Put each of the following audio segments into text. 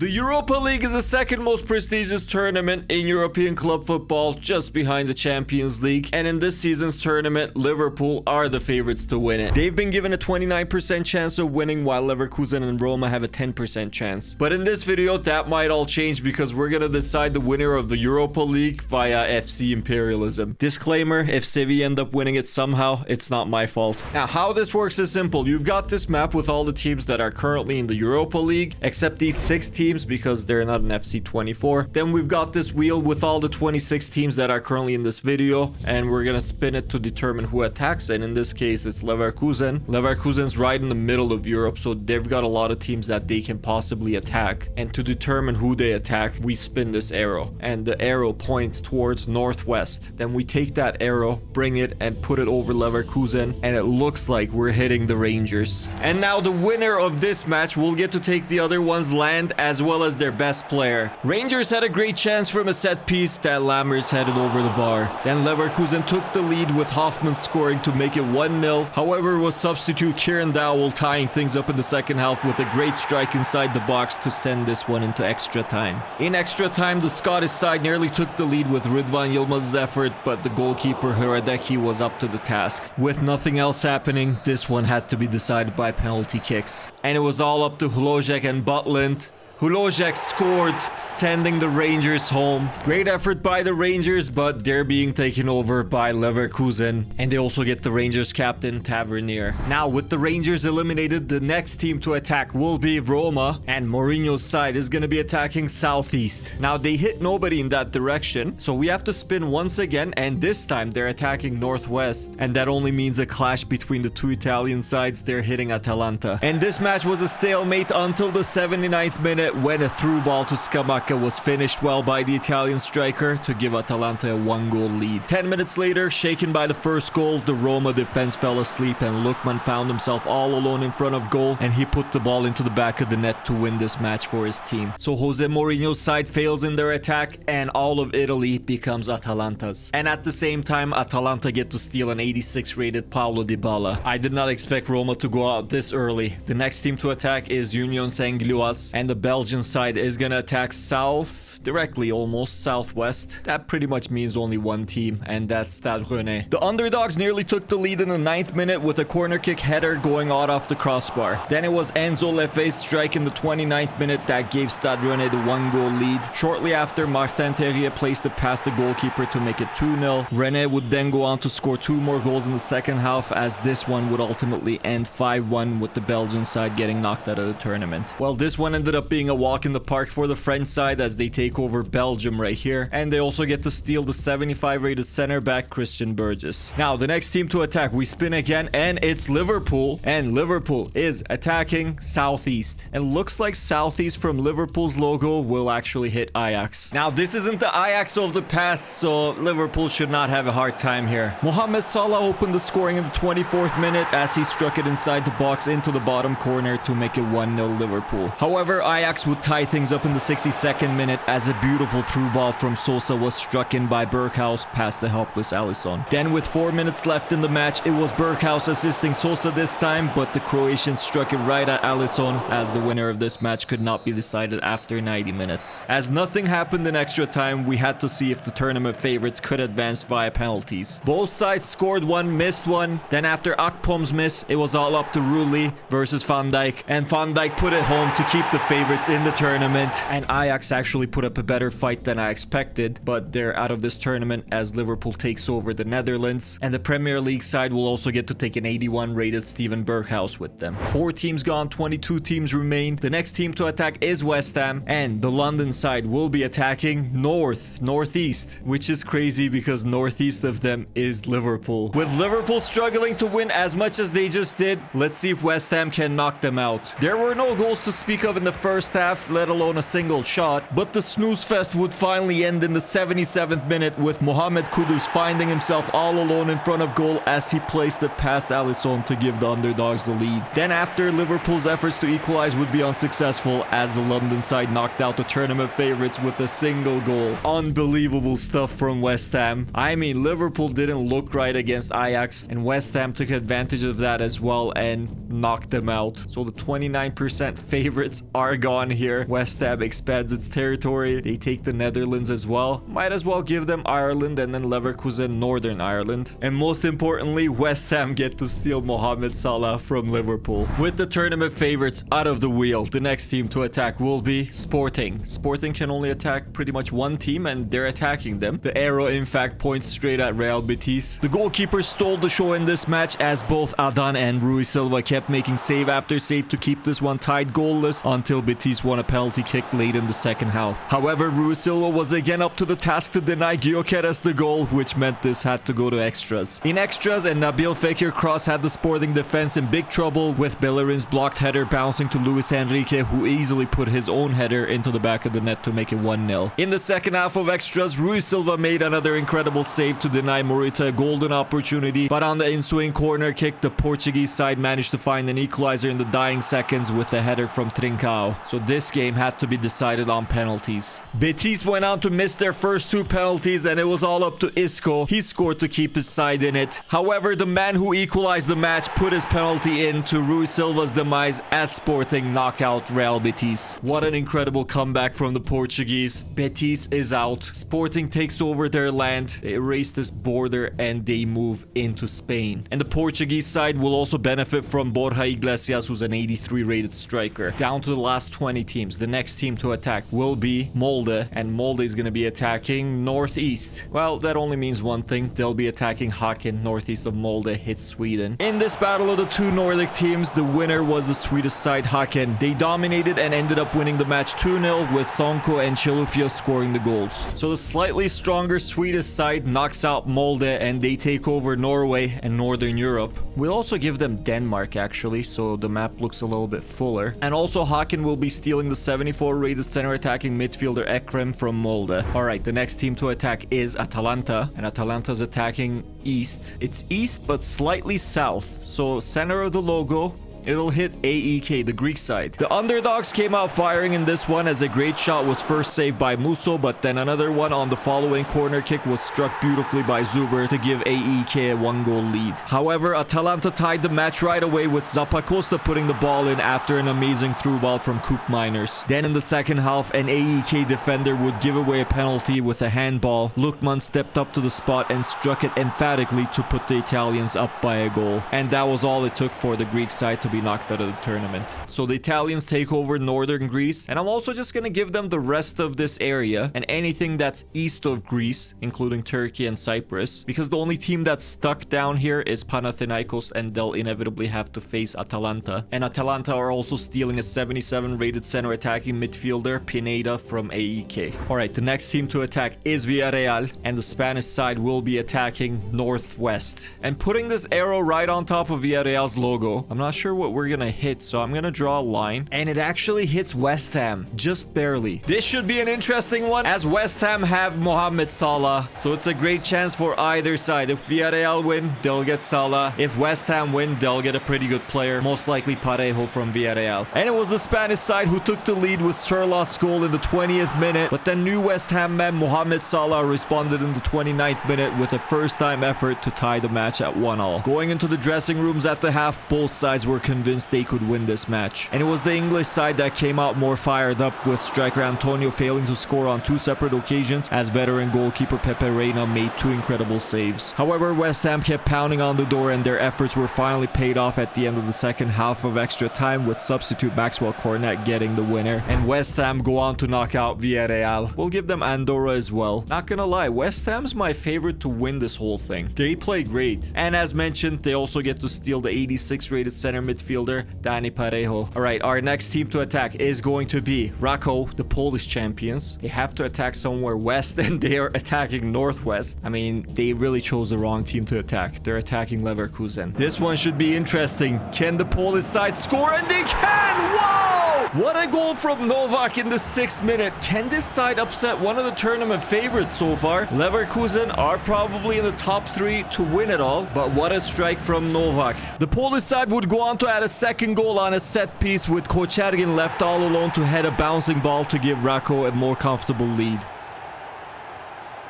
The Europa League is the second most prestigious tournament in European club football, just behind the Champions League. And in this season's tournament, Liverpool are the favorites to win it. They've been given a 29% chance of winning, while Leverkusen and Roma have a 10% chance. But in this video, that might all change because we're gonna decide the winner of the Europa League via FC Imperialism. Disclaimer, if Sevilla end up winning it somehow, it's not my fault. Now, how this works is simple. You've got this map with all the teams that are currently in the Europa League, except these 6 teams because they're not an FC24. Then we've got this wheel with all the 26 teams that are currently in this video, and we're gonna spin it to determine who attacks. And in this case, it's Leverkusen. Leverkusen's right in the middle of Europe, so they've got a lot of teams that they can possibly attack. And to determine who they attack, we spin this arrow, and the arrow points towards northwest. Then we take that arrow, bring it, and put it over Leverkusen, and it looks like we're hitting the Rangers. And now the winner of this match will get to take the other one's land as well as their best player. Rangers had a great chance from a set piece that Lammers headed over the bar. Then Leverkusen took the lead with Hoffman scoring to make it 1-0. However, it was substitute Kieran Dowell tying things up in the second half with a great strike inside the box to send this one into extra time. In extra time, the Scottish side nearly took the lead with Rıdvan Yılmaz's effort, but the goalkeeper Hradecki was up to the task. With nothing else happening, this one had to be decided by penalty kicks. And it was all up to Hložek and Butland. Hložek scored, sending the Rangers home. Great effort by the Rangers, but they're being taken over by Leverkusen. And they also get the Rangers captain, Tavernier. Now, with the Rangers eliminated, the next team to attack will be Roma. And Mourinho's side is going to be attacking southeast. Now, they hit nobody in that direction, so we have to spin once again. And this time, they're attacking northwest. And that only means a clash between the two Italian sides. They're hitting Atalanta. And this match was a stalemate until the 79th minute, when a through ball to Scamacca was finished well by the Italian striker to give Atalanta a 1-goal lead. 10 minutes later, shaken by the first goal, the Roma defense fell asleep and Lookman found himself all alone in front of goal, and he put the ball into the back of the net to win this match for his team. So Jose Mourinho's side fails in their attack and all of Italy becomes Atalanta's. And at the same time, Atalanta get to steal an 86 rated Paulo Dybala. I did not expect Roma to go out this early. The next team to attack is Union Saint-Gilloise, and the Belgian side is gonna attack south, directly almost southwest. That pretty much means only one team, and that's Stade Rennais. The underdogs nearly took the lead in the 9th minute with a corner kick header going out off the crossbar. Then it was Enzo Lefebvre's strike in the 29th minute that gave Stade Rennais the 1-goal lead. Shortly after, Martin Terrier placed it past the goalkeeper to make it 2-0. Rennais would then go on to score 2 more goals in the second half, as this one would ultimately end 5-1 with the Belgian side getting knocked out of the tournament. Well, this one ended up being a walk in the park for the French side as they take over Belgium right here, and they also get to steal the 75 rated center back Christian Burgess. Now, the next team to attack, we spin again, and it's Liverpool, and Liverpool is attacking southeast, and looks like southeast from Liverpool's logo will actually hit Ajax. Now, this isn't the Ajax of the past, so Liverpool should not have a hard time here. Mohamed Salah opened the scoring in the 24th minute as he struck it inside the box into the bottom corner to make it 1-0 Liverpool. However, Ajax would tie things up in the 62nd minute as a beautiful through ball from Sosa was struck in by Berghuis past the helpless Alisson. Then with 4 minutes left in the match, it was Berghuis assisting Sosa this time, but the Croatian struck it right at Alisson, as the winner of this match could not be decided after 90 minutes. As nothing happened in extra time, we had to see if the tournament favorites could advance via penalties. Both sides scored one, missed one. Then after Akpom's miss, it was all up to Rulli versus Van Dijk, and Van Dijk put it home to keep the favorites in the tournament. And Ajax actually put up a better fight than I expected, but they're out of this tournament as Liverpool takes over the Netherlands, and the Premier League side will also get to take an 81 rated Steven Berghuis with them. 4 teams gone, 22 teams remain. The next team to attack is West Ham, and the London side will be attacking northeast, which is crazy because northeast of them is Liverpool. With Liverpool struggling to win as much as they just did, let's see if West Ham can knock them out. There were no goals to speak of in the first half, let alone a single shot, but the snooze fest would finally end in the 77th minute with Mohamed Kudus finding himself all alone in front of goal as he placed it past Alisson to give the underdogs the lead. Then after, Liverpool's efforts to equalize would be unsuccessful as the London side knocked out the tournament favorites with a single goal. Unbelievable stuff from West Ham. I mean, Liverpool didn't look right against Ajax, and West Ham took advantage of that as well and knocked them out. So the 29% favorites are gone 1 here. West Ham expands its territory. They take the Netherlands as well. Might as well give them Ireland and then Leverkusen, Northern Ireland. And most importantly, West Ham get to steal Mohamed Salah from Liverpool. With the tournament favorites out of the wheel, the next team to attack will be Sporting. Sporting can only attack pretty much one team and they're attacking them. The arrow in fact points straight at Real Betis. The goalkeeper stole the show in this match as both Adan and Rui Silva kept making save after save to keep this one tied goalless until Betis won a penalty kick late in the second half. However, Rui Silva was again up to the task to deny Gyökeres the goal, which meant this had to go to extras. In extras, and Nabil Fekir cross had the Sporting defense in big trouble with Bellerin's blocked header bouncing to Luis Enrique, who easily put his own header into the back of the net to make it 1-0. In the second half of extras, Rui Silva made another incredible save to deny Morita a golden opportunity, but on the ensuing corner kick, the Portuguese side managed to find an equalizer in the dying seconds with a header from Trincao. So this game had to be decided on penalties. Betis went on to miss their first two penalties and it was all up to Isco. He scored to keep his side in it. However, the man who equalized the match put his penalty in to Rui Silva's demise as Sporting knock out Real Betis. What an incredible comeback from the Portuguese. Betis is out. Sporting takes over their land. They erase this border and they move into Spain. And the Portuguese side will also benefit from Borja Iglesias, who's an 83 rated striker. Down to the last 20 teams. The next team to attack will be Molde, and Molde is going to be attacking northeast. Well, that only means one thing. They'll be attacking Häcken. Northeast of Molde hits Sweden. In this battle of the two Nordic teams, the winner was the Swedish side Häcken. They dominated and ended up winning the match 2-0 with Sonko and Chilufya scoring the goals. So the slightly stronger Swedish side knocks out Molde and they take over Norway and Northern Europe. We'll also give them Denmark actually, so the map looks a little bit fuller. And also Häcken will be stealing the 74 rated center attacking midfielder Ekrem from Molde. Alright, the next team to attack is Atalanta, and Atalanta's attacking east. It's east but slightly south, so center of the logo, it'll hit AEK, the Greek side. The underdogs came out firing in this one as a great shot was first saved by Musso, but then another one on the following corner kick was struck beautifully by Zuber to give AEK a 1-goal lead. However, Atalanta tied the match right away with Zappacosta putting the ball in after an amazing through ball from Coop Miners. Then in the second half, an AEK defender would give away a penalty with a handball. Lukman stepped up to the spot and struck it emphatically to put the Italians up by a goal. And that was all it took for the Greek side to be knocked out of the tournament. So the Italians take over northern Greece, and I'm also just gonna give them the rest of this area and anything that's east of Greece, including Turkey and Cyprus, because the only team that's stuck down here is Panathinaikos, and they'll inevitably have to face Atalanta. And Atalanta are also stealing a 77 rated center attacking midfielder Pineda from AEK. Alright, the next team to attack is Villarreal, and the Spanish side will be attacking northwest. And putting this arrow right on top of Villarreal's logo, I'm not sure what we're gonna hit, so I'm gonna draw a line, and it actually hits West Ham just barely. This should be an interesting one as West Ham have Mohamed Salah, so it's a great chance for either side. If Villarreal win, they'll get Salah. If West Ham win, they'll get a pretty good player, most likely Parejo from Villarreal. And it was the Spanish side who took the lead with Charlotte's goal in the 20th minute, but then new West Ham man Mohamed Salah responded in the 29th minute with a first-time effort to tie the match at 1-1. Going into the dressing rooms at the half, both sides were convinced they could win this match. And it was the English side that came out more fired up, with striker Antonio failing to score on two separate occasions as veteran goalkeeper Pepe Reina made two incredible saves. However, West Ham kept pounding on the door and their efforts were finally paid off at the end of the second half of extra time, with substitute Maxwell Cornet getting the winner. And West Ham go on to knock out Villarreal. We'll give them Andorra as well. Not gonna lie, West Ham's my favorite to win this whole thing. They play great. And as mentioned, they also get to steal the 86 rated center midfielder Dani Parejo. Alright, our next team to attack is going to be Rakow, the Polish champions. They have to attack somewhere west and they are attacking northwest. I mean, they really chose the wrong team to attack. They're attacking Leverkusen. This one should be interesting. Can the Polish side score? And they can! Whoa! What a goal from Novak in the 6th minute. Can this side upset one of the tournament favorites so far? Leverkusen are probably in the top 3 to win it all, but what a strike from Novak. The Polish side would go on to add a second goal on a set piece, with Kochergin left all alone to head a bouncing ball to give Rakow a more comfortable lead.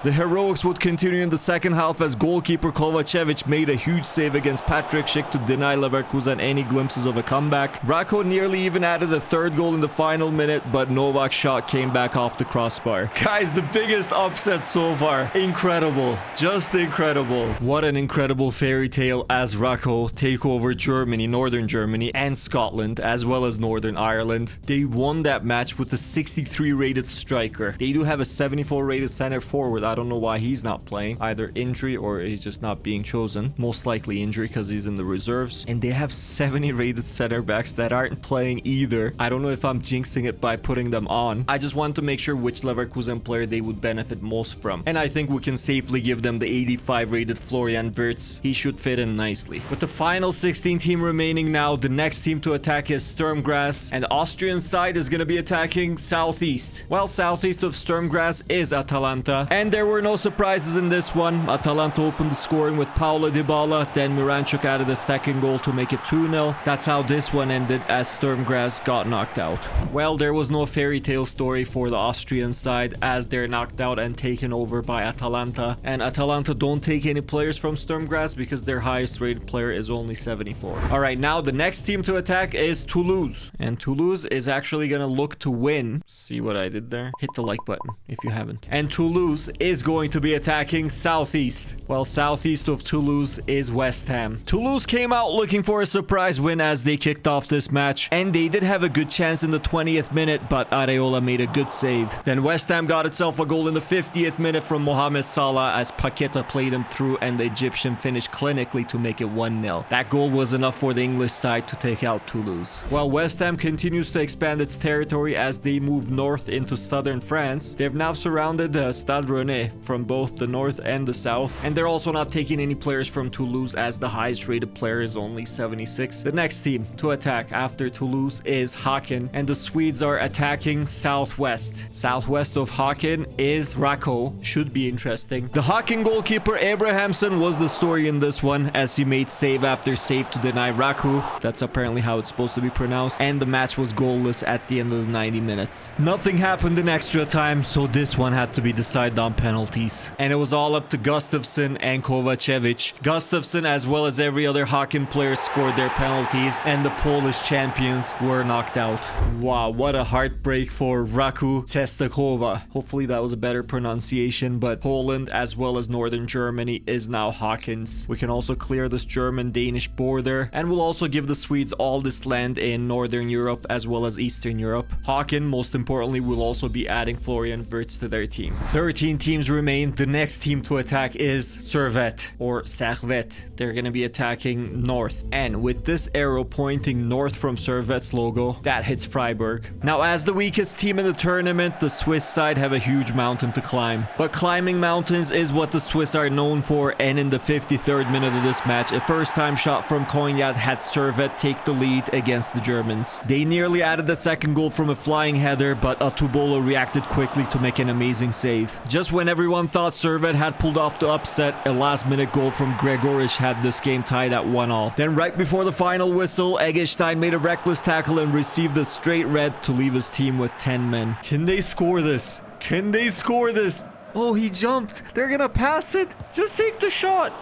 The heroics would continue in the second half as goalkeeper Kovacevic made a huge save against Patrick Schick to deny Leverkusen any glimpses of a comeback. Rako nearly even added a third goal in the final minute, but Novak's shot came back off the crossbar. Guys, the biggest upset so far. Incredible. Just incredible. What an incredible fairy tale as Rako take over Germany, Northern Germany, and Scotland, as well as Northern Ireland. They won that match with a 63 rated striker. They do have a 74 rated center forward. I don't know why he's not playing. Either injury or he's just not being chosen. Most likely injury because he's in the reserves. And they have 70 rated center backs that aren't playing either. I don't know if I'm jinxing it by putting them on. I just want to make sure which Leverkusen player they would benefit most from. And I think we can safely give them the 85 rated Florian Wirtz. He should fit in nicely. With the final 16 team remaining now, the next team to attack is Sturmgrass. And the Austrian side is going to be attacking Southeast. Well, Southeast of Sturmgrass is Atalanta. And there were no surprises in this one. Atalanta opened the scoring with Paulo Dybala. Then Miranchuk added a second goal to make it 2-0. That's how this one ended as Sturmgrass got knocked out. Well, there was no fairy tale story for the Austrian side as they're knocked out and taken over by Atalanta. And Atalanta don't take any players from Sturmgrass because their highest rated player is only 74. Alright, now the next team to attack is Toulouse. And Toulouse is actually gonna look to win. See what I did there? Hit the like button if you haven't. And Toulouse is going to be attacking Southeast. Well, Southeast of Toulouse is West Ham. Toulouse came out looking for a surprise win as they kicked off this match. And they did have a good chance in the 20th minute, but Areola made a good save. Then West Ham got itself a goal in the 50th minute from Mohamed Salah as Paqueta played him through and the Egyptian finished clinically to make it 1-0. That goal was enough for the English side to take out Toulouse. While West Ham continues to expand its territory as they move north into southern France, they've now surrounded Stade Rennais from both the north and the south, and they're also not taking any players from Toulouse as the highest rated player is only 76. The next team to attack after Toulouse is Häcken, and the Swedes are attacking southwest. Southwest of Häcken is Rako. Should be interesting. The Häcken goalkeeper Abrahamsson was the story in this one as he made save after save to deny Raku. That's apparently how it's supposed to be pronounced, and the match was goalless at the end of the 90 minutes. Nothing happened in extra time, so this one had to be decided on penalties. And it was all up to Gustafsson and Kovacevic. Gustafsson, as well as every other Häcken player, scored their penalties, and the Polish champions were knocked out. Wow, what a heartbreak for Raku Czestochowa. Hopefully that was a better pronunciation, but Poland, as well as Northern Germany, is now Häcken's. We can also clear this German-Danish border, and we'll also give the Swedes all this land in Northern Europe as well as Eastern Europe. Häcken, most importantly, will also be adding Florian Wirtz to their team. 13 teams remain. The next team to attack is Servette, or Servette. They're going to be attacking north. And with this arrow pointing north from Servette's logo, that hits Freiburg. Now, as the weakest team in the tournament, the Swiss side have a huge mountain to climb. But climbing mountains is what the Swiss are known for, and in the 53rd minute of this match, a first-time shot from Kognat had Servette take the lead against the Germans. They nearly added the second goal from a flying header, but Atubolo reacted quickly to make an amazing save. Just when everyone thought Servette had pulled off the upset, a last-minute goal from Gregoric had this game tied at 1-1. Then right before the final whistle, Eggestein made a reckless tackle and received a straight red to leave his team with 10 men. Can they score this? Can they score this? Oh, he jumped. They're gonna pass it. Just take the shot.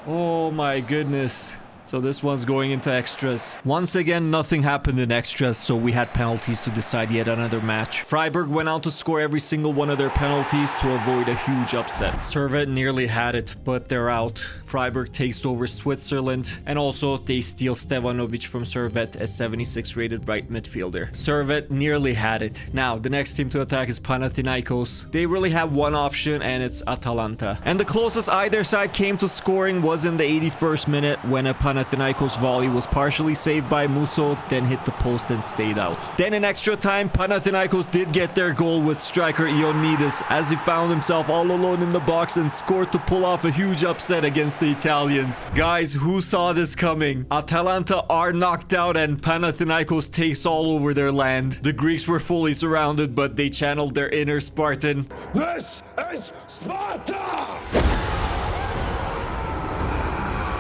Oh my goodness. So this one's going into extras. Once again, nothing happened in extras, so we had penalties to decide yet another match. Freiburg went out to score every single one of their penalties to avoid a huge upset. Servette nearly had it, but they're out. Freiburg takes over Switzerland, and also they steal Stevanovic from Servette, a 76 rated right midfielder. Servette nearly had it. Now, the next team to attack is Panathinaikos. They really have one option, and it's Atalanta. And the closest either side came to scoring was in the 81st minute when a Panathinaikos volley was partially saved by Musso, then hit the post and stayed out. Then in extra time, Panathinaikos did get their goal with striker Ioannidis as he found himself all alone in the box and scored to pull off a huge upset against the Italians. Guys, who saw this coming? Atalanta are knocked out and Panathinaikos takes all over their land. The Greeks were fully surrounded, but they channeled their inner Spartan. This is Sparta!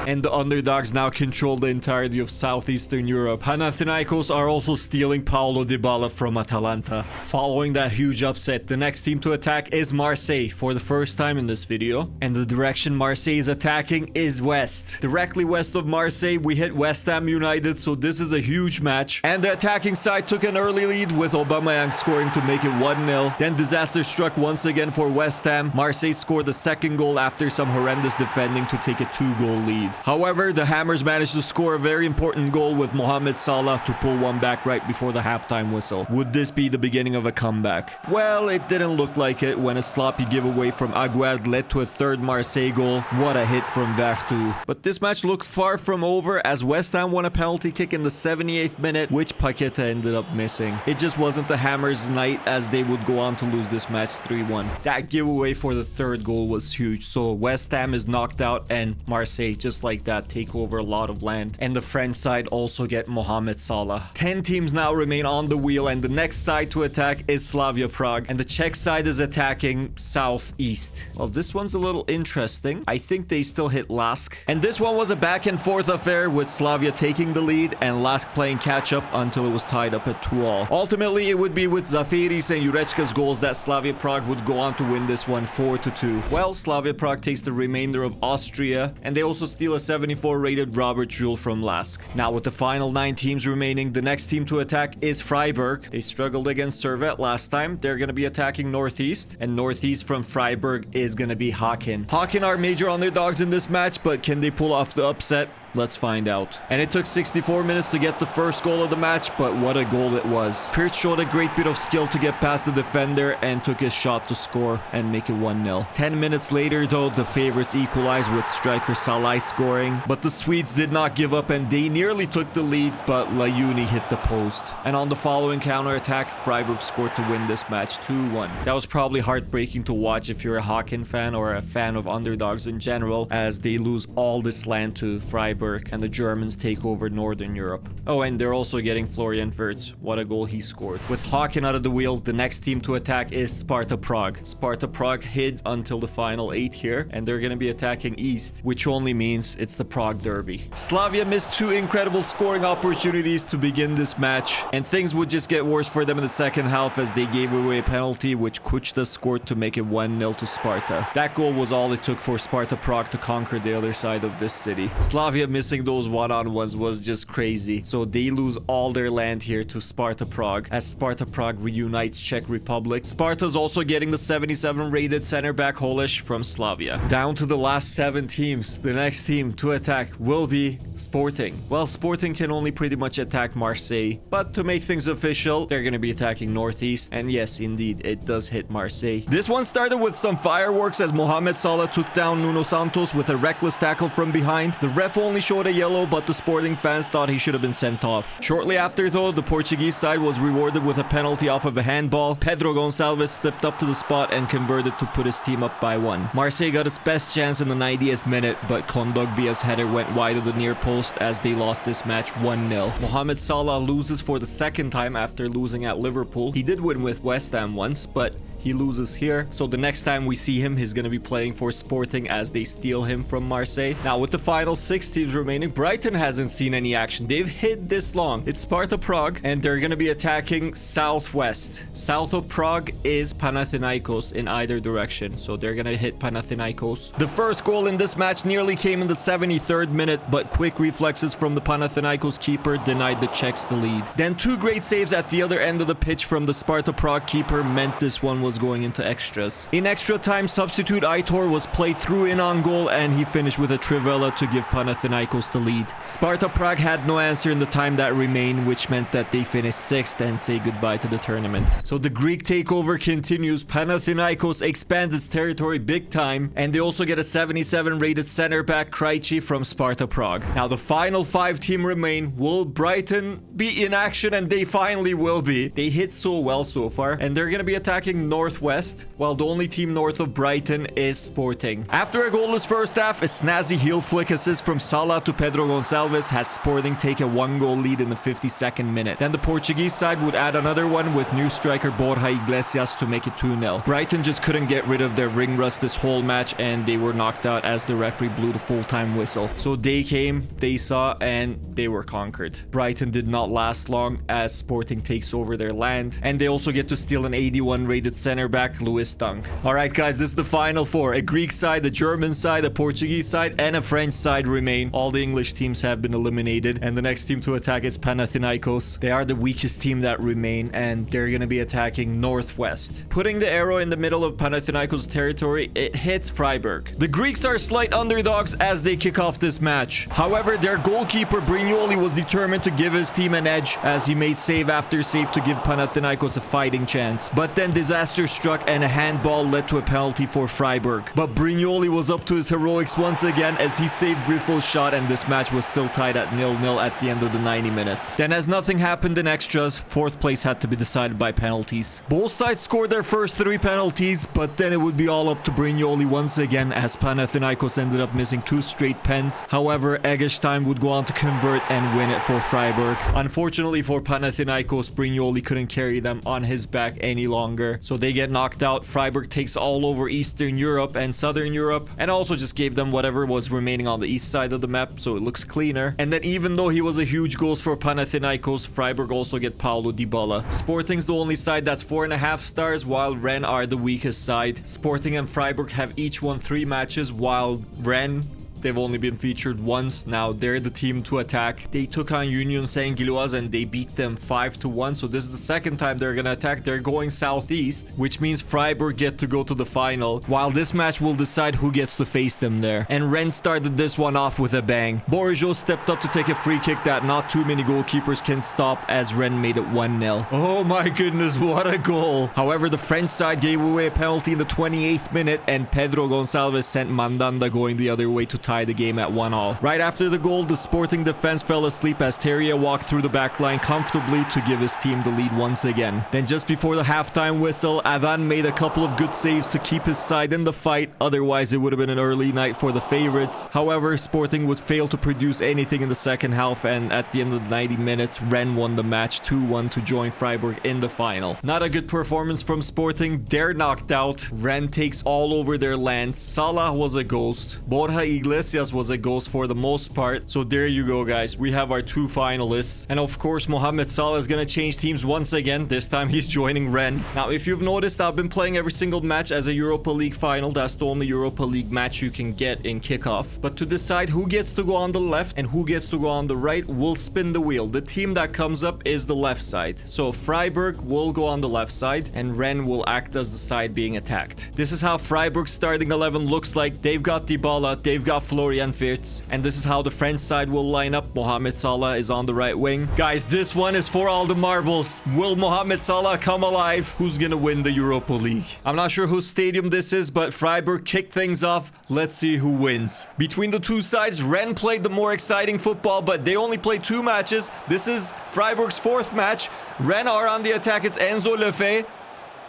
and the underdogs now control the entirety of Southeastern Europe. Panathinaikos are also stealing Paulo Dybala from Atalanta. Following that huge upset, the next team to attack is Marseille for the first time in this video, and the direction Marseille is attacking is west. Directly west of Marseille, we hit West Ham United, so this is a huge match. And the attacking side took an early lead with Aubameyang scoring to make it 1-0. Then disaster struck once again for West Ham. Marseille scored the second goal after some horrendous defending to take a 2-goal lead. However, the Hammers managed to score a very important goal with Mohamed Salah to pull one back right before the halftime whistle. Would this be the beginning of a comeback? Well, it didn't look like it when a sloppy giveaway from Aguerd led to a third Marseille goal. What a hit from Vertu. But this match looked far from over as West Ham won a penalty kick in the 78th minute, which Paqueta ended up missing. It just wasn't the Hammers' night as they would go on to lose this match 3-1. That giveaway for the third goal was huge, so West Ham is knocked out and Marseille, just like that, take over a lot of land. And the French side also get Mohamed Salah. 10 teams now remain on the wheel, and the next side to attack is Slavia Prague, and the Czech side is attacking southeast. Well, this one's a little interesting. I think they still hit Lask, and this one was a back and forth affair with Slavia taking the lead and Lask playing catch up until it was tied up at 2-2. Ultimately, it would be with Zafiris and Jurečka's goals that Slavia Prague would go on to win this one 4-2. Well, Slavia Prague takes the remainder of Austria, and they also steal a 74 rated Robert Joule from Lask. Now with the final 9 teams remaining, the next team to attack is Freiburg. They struggled against Servette last time. They're going to be attacking northeast, and northeast from Freiburg is going to be Haken. Haken are major underdogs in this match, but can they pull off the upset? Let's find out. And it took 64 minutes to get the first goal of the match, but what a goal it was. Pirc showed a great bit of skill to get past the defender and took his shot to score and make it 1-0. 10 minutes later though, the favorites equalized with striker Salai scoring, but the Swedes did not give up and they nearly took the lead, but Lajuni hit the post. And on the following counter-attack, Freiburg scored to win this match 2-1. That was probably heartbreaking to watch if you're a Haken fan or a fan of underdogs in general, as they lose all this land to Freiburg and the Germans take over Northern Europe. Oh, and they're also getting Florian Wirtz. What a goal he scored. With Haken out of the wheel, the next team to attack is Sparta Prague. Sparta Prague hid until the final 8 here, and they're going to be attacking east, which only means it's the Prague derby. Slavia missed 2 incredible scoring opportunities to begin this match, and things would just get worse for them in the second half as they gave away a penalty, which Kuchta scored to make it 1-0 to Sparta. That goal was all it took for Sparta Prague to conquer the other side of this city. Slavia missing those one-on-ones was just crazy, so they lose all their land here to Sparta Prague as Sparta Prague reunites Czech Republic. Sparta's also getting the 77 rated center back Holeš from Slavia. Down to the last 7 teams. The next team to attack will be Sporting. Well, Sporting can only pretty much attack Marseille, but to make things official, they're going to be attacking northeast, and yes, indeed, it does hit Marseille. This one started with some fireworks as Mohamed Salah took down Nuno Santos with a reckless tackle from behind. The ref only showed a yellow, but the Sporting fans thought he should have been sent off. Shortly after though, the Portuguese side was rewarded with a penalty off of a handball. Pedro Gonçalves stepped up to the spot and converted to put his team up by 1. Marseille got its best chance in the 90th minute, but Kondogbia's header went wide of the near post as they lost this match 1-0. Mohamed Salah loses for the second time after losing at Liverpool. He did win with West Ham once, but he loses here, so the next time we see him, he's going to be playing for Sporting as they steal him from Marseille. Now, with the final 6 teams remaining, Brighton hasn't seen any action. They've hid this long. It's Sparta Prague, and they're going to be attacking southwest. South of Prague is Panathinaikos in either direction, so they're going to hit Panathinaikos. The first goal in this match nearly came in the 73rd minute, but quick reflexes from the Panathinaikos keeper denied the Czechs the lead. Then 2 great saves at the other end of the pitch from the Sparta Prague keeper meant this one was going into extras. In extra time, substitute Aitor was played through in on goal, and he finished with a trivela to give Panathinaikos the lead. Sparta Prague had no answer in the time that remained, which meant that they finished 6th and say goodbye to the tournament. So the Greek takeover continues. Panathinaikos expands its territory big time, and they also get a 77 rated center back Krejci from Sparta Prague. Now the final 5 team remain. Will Brighton be in action? And they finally will be. They hit so well so far, and they're going to be attacking Northwest, while the only team north of Brighton is Sporting. After a goalless first half, a snazzy heel flick assist from Salah to Pedro Gonçalves had Sporting take a 1-goal lead in the 52nd minute. Then the Portuguese side would add another one with new striker Borja Iglesias to make it 2-0. Brighton just couldn't get rid of their ring rust this whole match, and they were knocked out as the referee blew the full-time whistle. So they came, they saw, and they were conquered. Brighton did not last long as Sporting takes over their land, and they also get to steal an 81 rated center back, Lewis Dunk. Alright guys, this is the final four. A Greek side, a German side, a Portuguese side, and a French side remain. All the English teams have been eliminated, and the next team to attack is Panathinaikos. They are the weakest team that remain, and they're gonna be attacking Northwest. Putting the arrow in the middle of Panathinaikos territory, it hits Freiburg. The Greeks are slight underdogs as they kick off this match. However, their goalkeeper Brignoli was determined to give his team an edge as he made save after save to give Panathinaikos a fighting chance. But then disaster struck and a handball led to a penalty for Freiburg. But Brignoli was up to his heroics once again as he saved Griffo's shot, and this match was still tied at 0-0 at the end of the 90 minutes. Then as nothing happened in extras, fourth place had to be decided by penalties. Both sides scored their first 3 penalties, but then it would be all up to Brignoli once again as Panathinaikos ended up missing 2 straight pens. However, Eggestein would go on to convert and win it for Freiburg. Unfortunately for Panathinaikos, Brignoli couldn't carry them on his back any longer, so they get knocked out. Freiburg takes all over Eastern Europe and Southern Europe, and also just gave them whatever was remaining on the east side of the map, so it looks cleaner. And then even though he was a huge goal for Panathinaikos, Freiburg also get Paulo Dybala. Sporting's the only side that's 4.5 stars, while Rennes are the weakest side. Sporting and Freiburg have each won 3 matches, while Rennes, they've only been featured once. Now they're the team to attack. They took on Union Saint-Gilloise and they beat them 5-1. So this is the second time they're gonna attack. They're going southeast, which means Freiburg get to go to the final, while this match will decide who gets to face them there. And Rennes started this one off with a bang. Bourigeaud stepped up to take a free kick that not too many goalkeepers can stop as Rennes made it 1-0. Oh my goodness, what a goal. However, the French side gave away a penalty in the 28th minute, and Pedro Gonçalves sent Mandanda going the other way to tie the game at 1-1. Right after the goal, the Sporting defense fell asleep as Terrier walked through the back line comfortably to give his team the lead once again. Then just before the halftime whistle, Avan made a couple of good saves to keep his side in the fight. Otherwise, it would have been an early night for the favorites. However, Sporting would fail to produce anything in the second half, and at the end of the 90 minutes, Rennes won the match 2-1 to join Freiburg in the final. Not a good performance from Sporting. They're knocked out. Rennes takes all over their land. Salah was a ghost. Borja Iglesias was a ghost for the most part. So there you go, guys. We have our 2 finalists. And of course, Mohamed Salah is going to change teams once again. This time he's joining Rennes. Now, if you've noticed, I've been playing every single match as a Europa League final. That's the only Europa League match you can get in kickoff. But to decide who gets to go on the left and who gets to go on the right, we'll spin the wheel. The team that comes up is the left side. So Freiburg will go on the left side and Rennes will act as the side being attacked. This is how Freiburg's starting 11 looks like. They've got Dybala, they've got Florian Wirtz, and this is how the French side will line up. Mohamed Salah is on the right wing. Guys, this one is for all the marbles. Will Mohamed Salah come alive? Who's gonna win the Europa League? I'm not sure whose stadium this is, but Freiburg kicked things off. Let's see who wins. Between the two sides, Rennes played the more exciting football, but they only played 2 matches. This is Freiburg's 4th match. Rennes are on the attack. It's Enzo Lefebvre.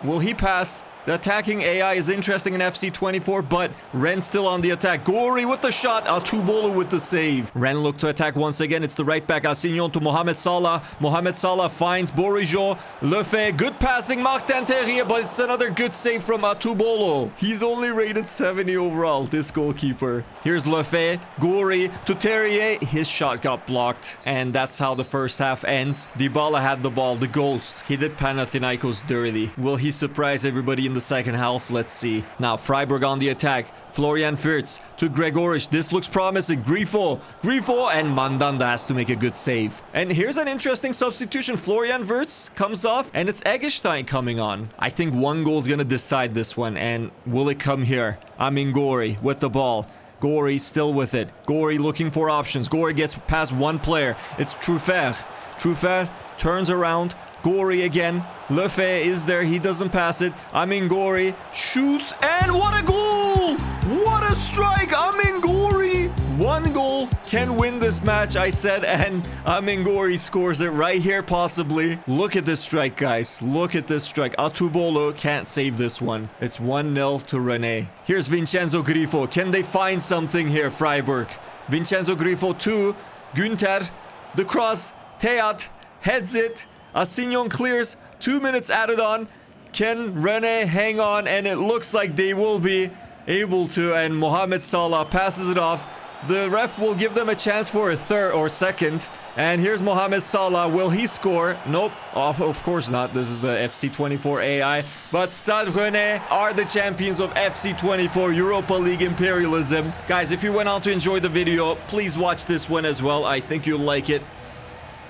Will he pass? The attacking AI is interesting in FC24, but Rennes still on the attack. Gori with the shot. Atubolo with the save. Rennes look to attack once again. It's the right back Assignon to Mohamed Salah. Mohamed Salah finds Bourigeaud. Lefebvre, good passing. Martin Terrier, but it's another good save from Atubolo. He's only rated 70 overall, this goalkeeper. Here's Lefebvre. Gori to Terrier. His shot got blocked, and that's how the first half ends. Dybala had the ball. The ghost. He did Panathinaikos dirty. Will he surprise everybody in the second half? Let's see. Now Freiburg on the attack. Florian Wirtz to Gregoric. This looks promising. Grifo, and Mandanda has to make a good save. And here's an interesting substitution. Florian Wirtz comes off, and it's Eggestein coming on. I think one goal is going to decide this one, and will it come here? Amin Gori with the ball. Gori still with it. Gori looking for options. Gori gets past one player. It's Truffert. Truffert turns around. Gori again. Lefebvre is there. He doesn't pass it. Amin Gori shoots, and what a goal! What a strike! Amin Gori! One goal. can win this match, I said, and Amengori scores it right here, possibly. Look at this strike, guys. Look at this strike. Atubolo can't save this one. It's 1-0 to Rene. Here's Vincenzo Grifo. Can they find something here, Freiburg? Vincenzo Grifo to Günther. The cross. Teat heads it. Assignon clears. 2 minutes added on. Can Rene hang on? And it looks like they will be able to. And Mohamed Salah passes it off. The ref will give them a chance for a third or second. And here's Mohamed Salah. Will he score? Nope. Of course not. This is the FC24 AI. But Stade Rennais are the champions of FC24 Europa League Imperialism. Guys, if you went on to enjoy the video, please watch this one as well. I think you'll like it.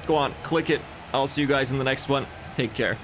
Go on, click it. I'll see you guys in the next one. Take care.